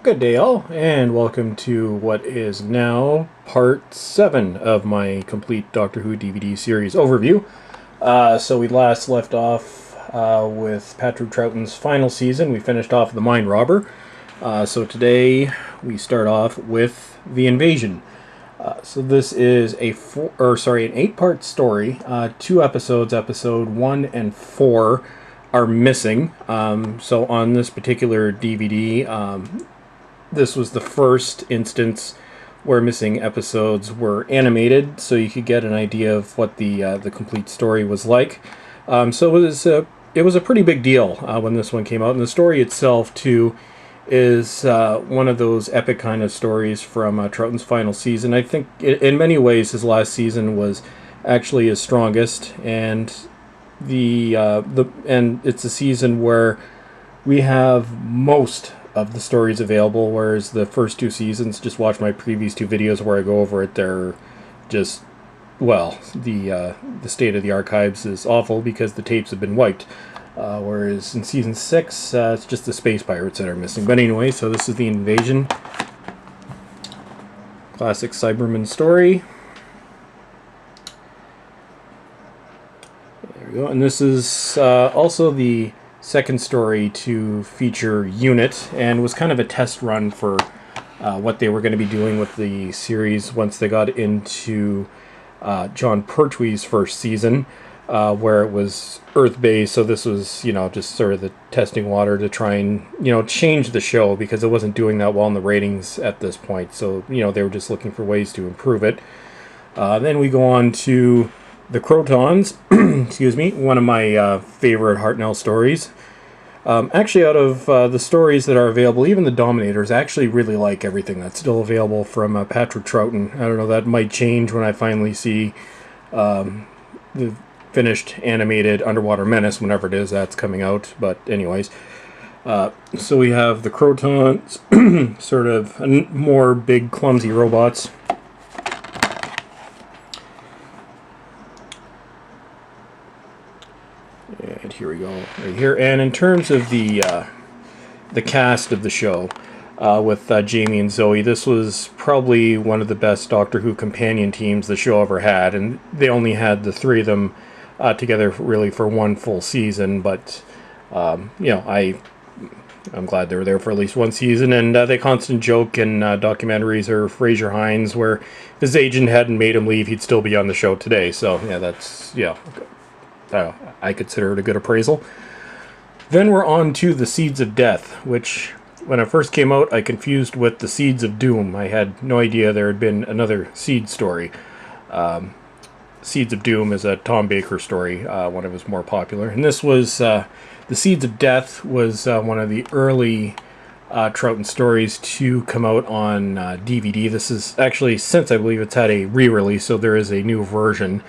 Good day, all, and welcome to what is now part 7 of my complete Doctor Who DVD series overview. So we last left off with Patrick Troughton's final season. We finished off The Mind Robber. So today we start off with The Invasion. So this is an 8-part story. 2 episodes, episode 1 and 4, are missing. So on this particular DVD, this was the first instance where missing episodes were animated, so you could get an idea of what the complete story was like. So it was a pretty big deal when this one came out, and the story itself too is one of those epic kind of stories from Troughton's final season. I think in many ways his last season was actually his strongest, and and it's a season where we have most of the stories available, whereas the first 2 seasons, just watch my previous 2 videos where I go over it, they're just, well, the state of the archives is awful because the tapes have been wiped. Whereas in season 6, it's just the space pirates that are missing. But anyway, so this is The Invasion. Classic Cyberman story. There we go. And this is also the second story to feature Unit, and was kind of a test run for what they were going to be doing with the series once they got into John Pertwee's first season, where it was Earth-based. So this was, just sort of the testing water to try and, change the show, because it wasn't doing that well in the ratings at this point. So, they were just looking for ways to improve it. Then we go on to The Crotons, excuse me, one of my favorite Hartnell stories. Actually, out of the stories that are available, even the Dominators, I actually really like everything that's still available from Patrick Troughton. I don't know, that might change when I finally see the finished animated Underwater Menace, whenever it is that's coming out. But anyways, so we have the Crotons, sort of more big, clumsy robots. And here we go, right here. And in terms of the cast of the show, with Jamie and Zoe, this was probably one of the best Doctor Who companion teams the show ever had, and they only had the 3 of them together really for 1 full season. But I'm glad they were there for at least 1 season. And the constant joke in documentaries are Fraser Hines, where if his agent hadn't made him leave, he'd still be on the show today. So I consider it a good appraisal. Then we're on to The Seeds of Death, which, when it first came out, I confused with The Seeds of Doom. I had no idea there had been another Seed story. Seeds of Doom is a Tom Baker story, one of his more popular. And this was, The Seeds of Death was one of the early Troughton stories to come out on DVD. This is actually, since I believe it's had a re-release, so there is a new version,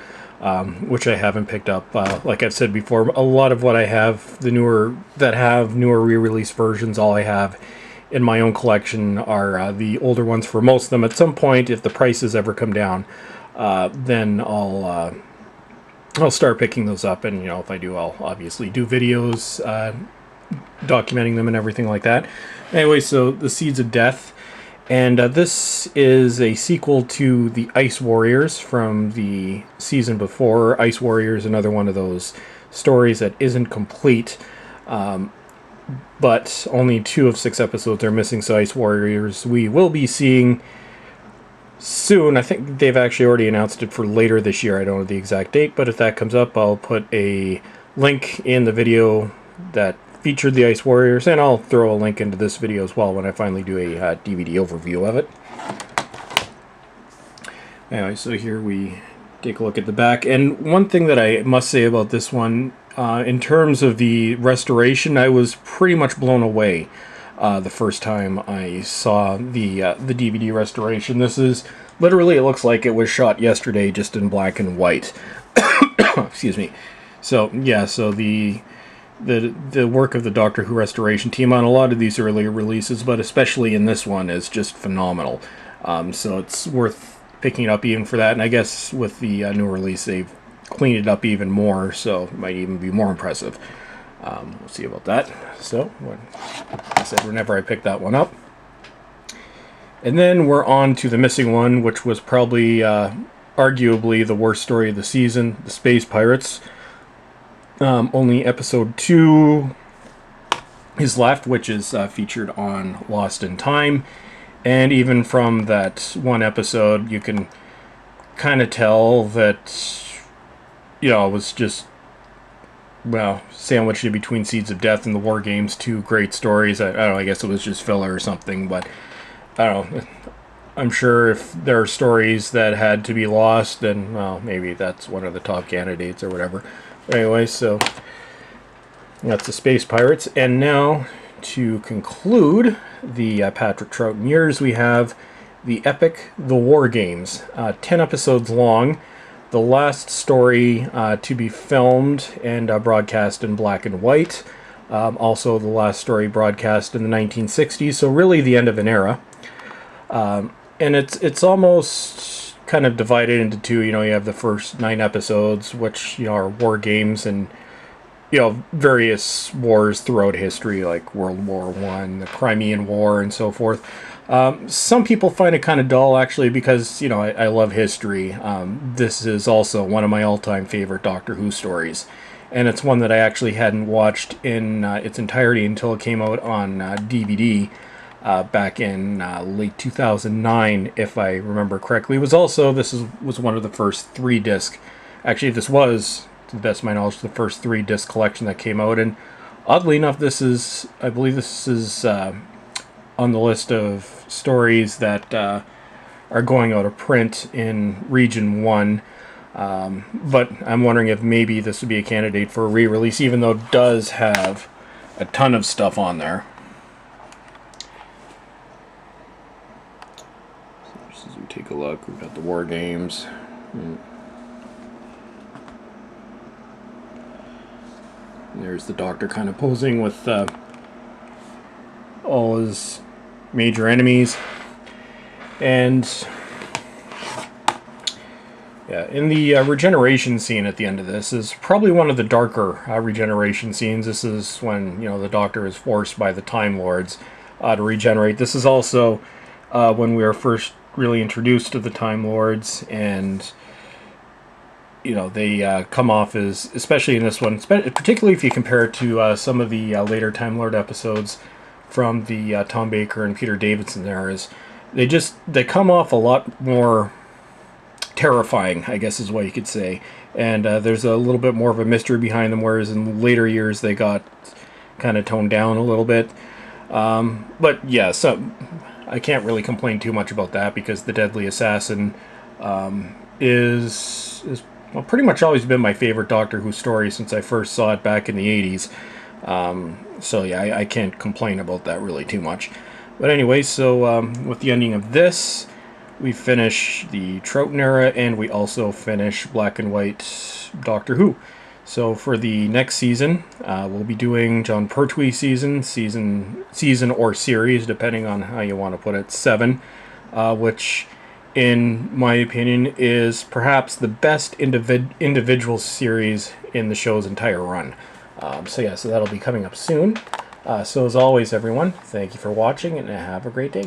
which I haven't picked up. Like I've said before, a lot of what I have, newer re-release versions, all I have in my own collection are the older ones for most of them. At some point, if the prices ever come down, then I'll start picking those up, and if I do, I'll obviously do videos documenting them and everything like that. Anyway, so The Seeds of Death. And this is a sequel to The Ice Warriors from the season before. Ice Warriors, another one of those stories that isn't complete, but only 2 of 6 episodes are missing. So Ice Warriors we will be seeing soon. I think they've actually already announced it for later this year. I don't know the exact date, but if that comes up, I'll put a link in the video that featured the Ice Warriors, and I'll throw a link into this video as well when I finally do a DVD overview of it. Anyway, so here we take a look at the back, and one thing that I must say about this one, in terms of the restoration, I was pretty much blown away the first time I saw the DVD restoration. This is literally, it looks like it was shot yesterday, just in black and white. Excuse me. So yeah, so the work of the Doctor Who restoration team on a lot of these earlier releases, but especially in this one, is just phenomenal. So it's worth picking it up even for that. And I guess with the new release, they've cleaned it up even more, so it might even be more impressive. We'll see about that. So, like I said, whenever I pick that one up. And then we're on to the missing one, which was probably arguably the worst story of the season, the Space Pirates. Only episode 2 is left, which is featured on Lost in Time. And even from that one episode, you can kind of tell that, it was just, well, sandwiched in between Seeds of Death and the War Games, 2 great stories. I don't know, I guess it was just filler or something, but I don't know. I'm sure if there are stories that had to be lost, then, well, maybe that's one of the top candidates or whatever. But anyway, so that's the Space Pirates. And now, to conclude the Patrick Troughton years, we have the epic The War Games. 10 episodes long. The last story to be filmed and broadcast in black and white. Also, the last story broadcast in the 1960s, so really the end of an era. And it's almost kind of divided into 2. You have the first 9 episodes, which are war games and various wars throughout history, like World War One, the Crimean War, and so forth. Some people find it kind of dull, actually, because I love history. This is also one of my all-time favorite Doctor Who stories, and it's one that I actually hadn't watched in its entirety until it came out on DVD. Back in late 2009, if I remember correctly. This was one of the first 3-disc. Actually, this was, to the best of my knowledge, the first 3-disc collection that came out. And oddly enough, I believe this is on the list of stories that are going out of print in Region 1. But I'm wondering if maybe this would be a candidate for a re-release, even though it does have a ton of stuff on there. As we take a look, we've got the War Games. There's the Doctor kind of posing with all his major enemies. And yeah, in the regeneration scene at the end of this is probably one of the darker regeneration scenes. This is when the Doctor is forced by the Time Lords to regenerate. This is also when we were first really introduced to the Time Lords, and they come off as, especially in this one, particularly if you compare it to some of the later Time Lord episodes from the Tom Baker and Peter Davidson eras, they come off a lot more terrifying, I guess is what you could say, and there's a little bit more of a mystery behind them, whereas in later years they got kind of toned down a little bit. But yeah, so I can't really complain too much about that, because The Deadly Assassin is well, pretty much always been my favorite Doctor Who story since I first saw it back in the 80s. So yeah, I can't complain about that really too much. But anyway, so with the ending of this, we finish the Troughton era, and we also finish black and white Doctor Who. So for the next season, we'll be doing John Pertwee season or series, depending on how you want to put it, 7, which, in my opinion, is perhaps the best individual series in the show's entire run. So that'll be coming up soon. So as always, everyone, thank you for watching, and have a great day.